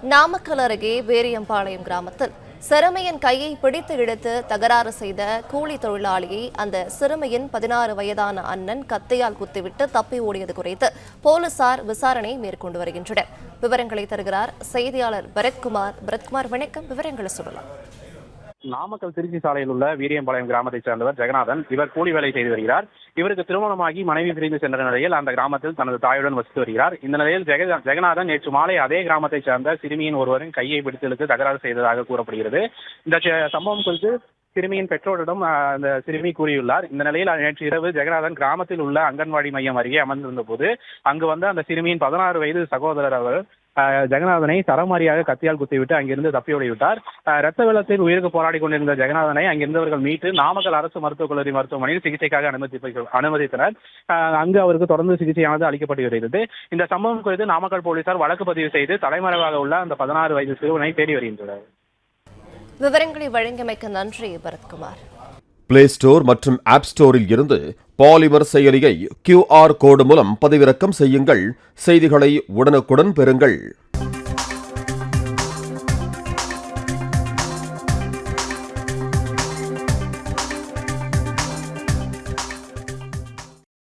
நாமக்கல் அருகே வேரியம்பாளையம் கிராமத்தில் சிறுமியின் கையை பிடித்து இழுத்து தகராறு செய்த கூலி தொழிலாளியை அந்த சிறுமியின் 16 வயதான அண்ணன் கத்தியால் குத்திவிட்டு தப்பி ஓடியது குறித்து போலீசார் விசாரணை மேற்கொண்டு வருகின்றனர். விவரங்களை தருகிறார் செய்தியாளர் பரத்குமார். வணக்கம், விவரங்களை சொல்லலாம். நாமக்கல் திருச்சி சாலையில் உள்ள வீரியம்பாளையம் கிராமத்தைச் சேர்ந்தவர் ஜெகநாதன். இவர் கூலி வேலை செய்து வருகிறார். இவருக்கு திருமணமாகி மனைவி பிரிந்து சென்ற நிலையில் அந்த கிராமத்தில் தனது தாயுடன் வசித்து வருகிறார். இந்த நிலையில் ஜெகநாதன் நேற்று மாலை அதே கிராமத்தைச் சேர்ந்த சிறுமியின் ஒருவரின் கையை பிடித்து இழுத்து தகராறு செய்ததாக கூறப்படுகிறது. இந்த சம்பவம் குறித்து சிறுமியின் பெற்றோரிடம் அந்த சிறுமி கூறியுள்ளார். இந்த நிலையில் நேற்று இரவு ஜெகநாதன் கிராமத்தில் உள்ள அங்கன்வாடி மையம் அருகே அமர்ந்திருந்த போது அங்கு வந்த அந்த சிறுமியின் 16 வயது சகோதரர் அவர் ஜெகநாதனை சரமாரியாக கத்தியால் குத்திவிட்டு அங்கிருந்து தப்பியோடிவிட்டார். இரத்த வெள்ளத்தில் உயிருக்கு போராடி கொண்டிருந்த ஜெகநாதனை அங்கிருந்தவர்கள் மீட்டு நாமக்கல் அரசு மருத்துவக் கல்லூரி மருத்துவமனையில் சிகிச்சைக்காக அனுமதித்தனர். அங்கு அவருக்கு தொடர்ந்து சிகிச்சையானது அளிக்கப்பட்டு வருகிறது. இந்த சம்பவம் குறித்து நாமக்கல் போலீசார் வழக்கு பதிவு செய்து தலைமறைவாக உள்ள அந்த 16 வயது சிறுவனை தேடி வருகின்றனர். விவரங்களை வழங்கியமைக்கு நன்றி பரத்குமார். பிளே ஸ்டோர் மற்றும் ஆப் ஸ்டோரில் இருந்து பாலிமர் செயலியை QR கோடு மூலம் பதிவிறக்கம் செய்யுங்கள். செய்திகளை உடனுக்குடன் பெறுங்கள்.